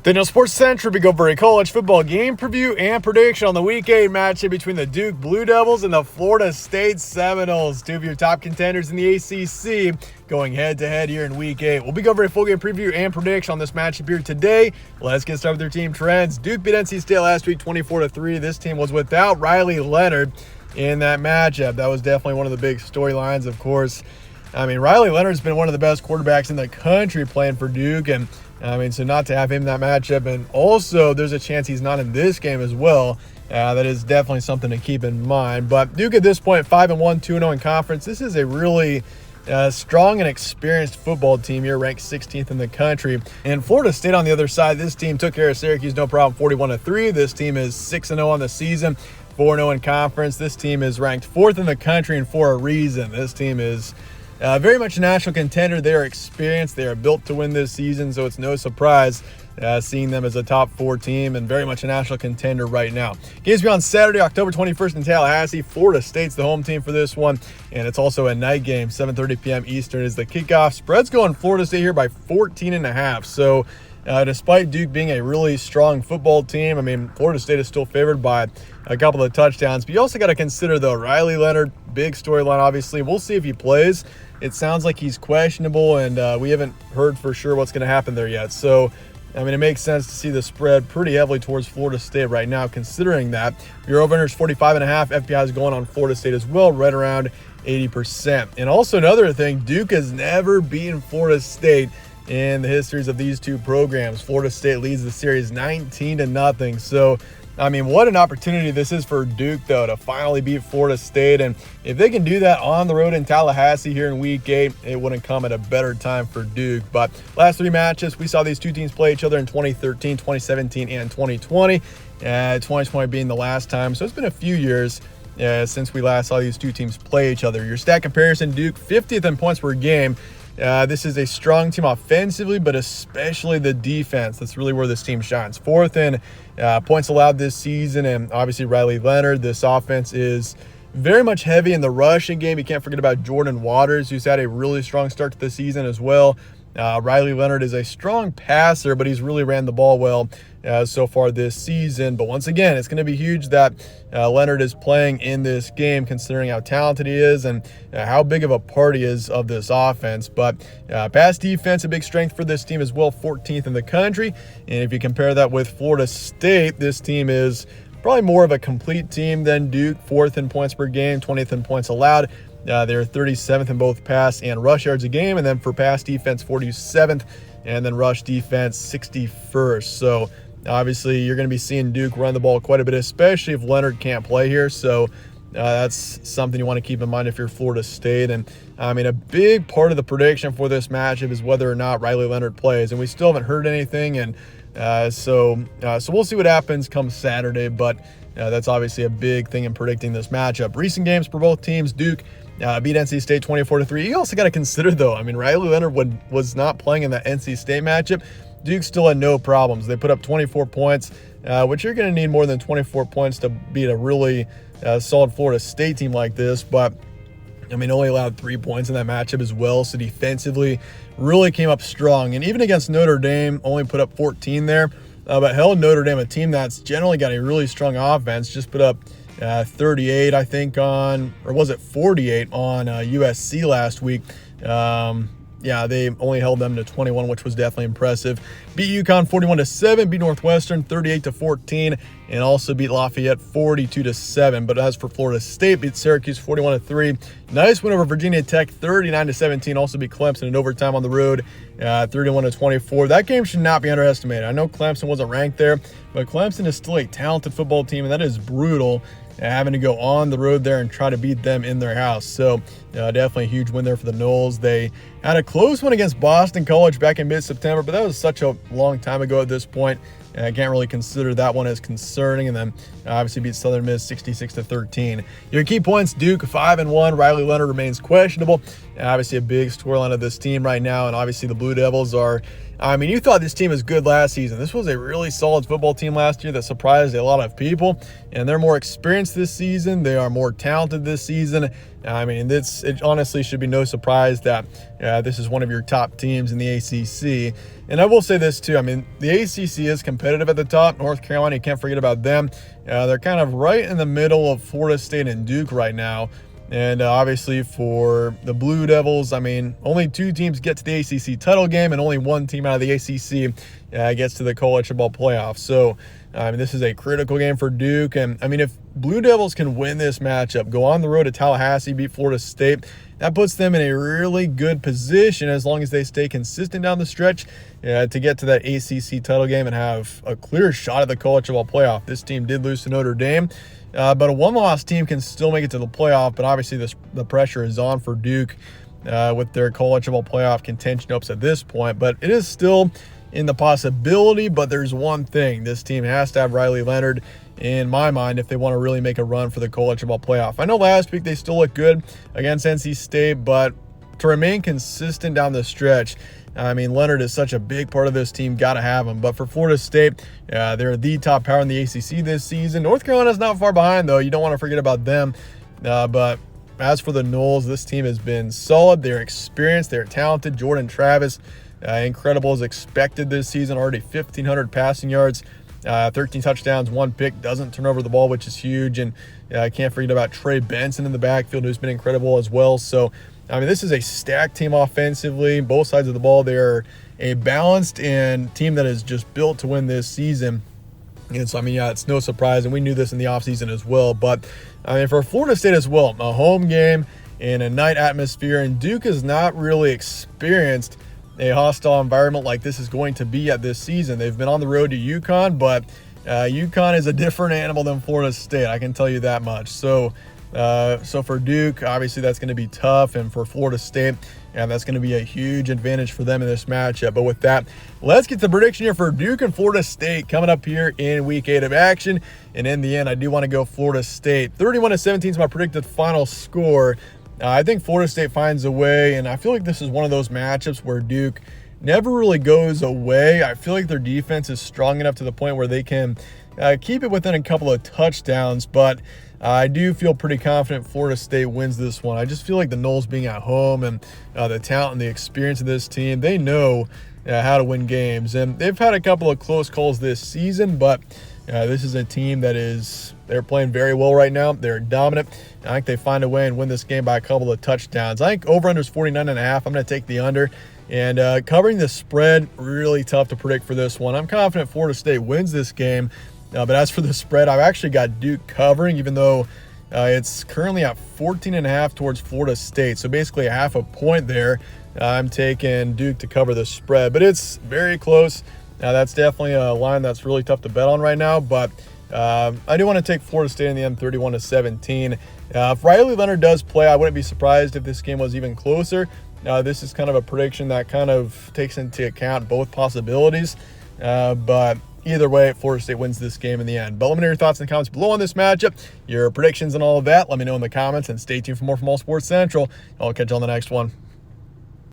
Then on Sports Central, we go for a college football game preview and prediction on the Week 8 matchup between the Duke Blue Devils and the Florida State Seminoles, two of your top contenders in the ACC, going head-to-head here in Week 8. We'll be going for a full game preview and prediction on this matchup here today. Let's get started with their team trends. Duke beat NC State last week 24-3. This team was without Riley Leonard in that matchup. That was definitely one of the big storylines, of course. Riley Leonard's been one of the best quarterbacks in the country playing for Duke, and so not to have him in that matchup, and also there's a chance he's not in this game as well. That is definitely something to keep in mind. But Duke at this point, 5-1, 2-0 in conference. This is a really strong and experienced football team here, ranked 16th in the country. And Florida State on the other side, this team took care of Syracuse, no problem, 41-3. This team is 6-0 on the season, 4-0 in conference. This team is ranked 4th in the country, and for a reason. This team is very much a national contender. They are experienced. They are built to win this season, so it's no surprise seeing them as a top 4 team and very much a national contender right now. Games be on Saturday, October 21st in Tallahassee. Florida State's the home team for this one, and it's also a night game. 7:30 p.m. Eastern is the kickoff. Spread's going Florida State here by 14.5. So despite Duke being a really strong football team, Florida State is still favored by a couple of touchdowns. But you also got to consider, though, Riley Leonard, big storyline, obviously. We'll see if he plays. It sounds like he's questionable, and we haven't heard for sure what's going to happen there yet. So, it makes sense to see the spread pretty heavily towards Florida State right now, considering that. Your over-under is 45.5. FPI is going on Florida State as well, right around 80%. And also another thing, Duke has never beaten Florida State in the histories of these two programs. Florida State leads the series 19-0. So, what an opportunity this is for Duke, though, to finally beat Florida State. And if they can do that on the road in Tallahassee here in Week 8, it wouldn't come at a better time for Duke. But last 3 matches, we saw these two teams play each other in 2013, 2017, and 2020. 2020 being the last time. So it's been a few years since we last saw these two teams play each other. Your stat comparison, Duke 50th in points per game. This is a strong team offensively, but especially the defense. That's really where this team shines. 4th in points allowed this season, and obviously Riley Leonard. This offense is very much heavy in the rushing game. You can't forget about Jordan Waters, who's had a really strong start to the season as well. Riley Leonard is a strong passer, but he's really ran the ball well so far this season. But once again, it's going to be huge that Leonard is playing in this game, considering how talented he is and how big of a part he is of this offense. But pass defense, a big strength for this team as well, 14th in the country. And if you compare that with Florida State, this team is probably more of a complete team than Duke, 4th in points per game, 20th in points allowed. They're 37th in both pass and rush yards a game, and then for pass defense, 47th, and then rush defense, 61st. So obviously you're going to be seeing Duke run the ball quite a bit, especially if Leonard can't play here. So that's something you want to keep in mind if you're Florida State. And a big part of the prediction for this matchup is whether or not Riley Leonard plays, and we still haven't heard anything. And so we'll see what happens come Saturday, but that's obviously a big thing in predicting this matchup. Recent games for both teams, Duke beat NC State 24-3. You also got to consider, though, Riley Leonard was not playing in that NC State matchup. Duke still had no problems. They put up 24 points, which you're going to need more than 24 points to beat a really solid Florida State team like this. But, only allowed 3 points in that matchup as well. So defensively, really came up strong. And even against Notre Dame, only put up 14 there. But held Notre Dame, a team that's generally got a really strong offense, just put up 38, I think, or was it 48 on USC last week. They only held them to 21, which was definitely impressive. Beat UConn 41-7, beat Northwestern 38-14, and also beat Lafayette 42-7. But as for Florida State, beat Syracuse 41-3. Nice win over Virginia Tech 39-17. Also beat Clemson in overtime on the road 31-24. That game should not be underestimated. I know Clemson wasn't ranked there, but Clemson is still a talented football team, and that is brutal, having to go on the road there and try to beat them in their house. So definitely a huge win there for the Noles. They had a close one against Boston College back in mid-September, but that was such a long time ago at this point. I can't really consider that one as concerning. And then obviously beat Southern Miss 66-13. Your key points, Duke 5-1. Riley Leonard remains questionable. Obviously a big storyline of this team right now. And obviously the Blue Devils are, you thought this team was good last season. This was a really solid football team last year that surprised a lot of people. And they're more experienced this season. They are more talented this season. I mean, it honestly should be no surprise that this is one of your top teams in the ACC. And I will say this too. I mean, the ACC is competitive at the top. North Carolina, you can't forget about them. They're kind of right in the middle of Florida State and Duke right now. And obviously for the Blue Devils, I mean, only 2 teams get to the ACC title game, and only 1 team out of the ACC gets to the college football playoff. So, I mean, this is a critical game for Duke. And, I mean, if Blue Devils can win this matchup, go on the road to Tallahassee, beat Florida State, that puts them in a really good position as long as they stay consistent down the stretch to get to that ACC title game and have a clear shot at the college football playoff. This team did lose to Notre Dame. But a one-loss team can still make it to the playoff, but obviously the pressure is on for Duke with their college football playoff contention hopes at this point. But it is still in the possibility, but there's one thing. This team has to have Riley Leonard, in my mind, if they want to really make a run for the college football playoff. I know last week they still looked good against NC State, but to remain consistent down the stretch, I mean, Leonard is such a big part of this team. Got to have him. But for Florida State, they're the top power in the ACC this season. North Carolina's not far behind, though. You don't want to forget about them. But as for the Noles, this team has been solid. They're experienced. They're talented. Jordan Travis, incredible as expected this season. Already 1,500 passing yards, 13 touchdowns, 1 pick. Doesn't turn over the ball, which is huge. And I can't forget about Trey Benson in the backfield, who's been incredible as well. So, I mean, this is a stacked team offensively. Both sides of the ball, they're a balanced and team that is just built to win this season. And so, I mean, yeah, it's no surprise, and we knew this in the offseason as well. But, I mean, for Florida State as well, a home game in a night atmosphere, and Duke has not really experienced a hostile environment like this is going to be at this season. They've been on the road to UConn, but UConn is a different animal than Florida State, I can tell you that much. So for Duke, obviously that's going to be tough, and for Florida State, and that's going to be a huge advantage for them in this matchup. But with that, let's get the prediction here for Duke and Florida State coming up here in Week 8 of action. And in the end, I do want to go Florida State. 31-17 is my predicted final score. I think Florida State finds a way, and I feel like this is one of those matchups where Duke never really goes away. I feel like their defense is strong enough to the point where they can keep it within a couple of touchdowns, but I do feel pretty confident Florida State wins this one. I just feel like the Noles being at home and the talent and the experience of this team, they know how to win games. And they've had a couple of close calls this season, but this is a team that they're playing very well right now. They're dominant. I think they find a way and win this game by a couple of touchdowns. I think over-under is 49.5. I'm going to take the under. And covering the spread, really tough to predict for this one. I'm confident Florida State wins this game. But as for the spread, I've actually got Duke covering, even though it's currently at 14.5 towards Florida State. So basically a half a point there. I'm taking Duke to cover the spread, but it's very close. That's definitely a line that's really tough to bet on right now. But I do want to take Florida State in the end, 31-17. If Riley Leonard does play, I wouldn't be surprised if this game was even closer. This is kind of a prediction that kind of takes into account both possibilities. But either way, Florida State wins this game in the end. But let me know your thoughts in the comments below on this matchup, your predictions and all of that. Let me know in the comments, and stay tuned for more from All Sports Central. I'll catch you on the next one.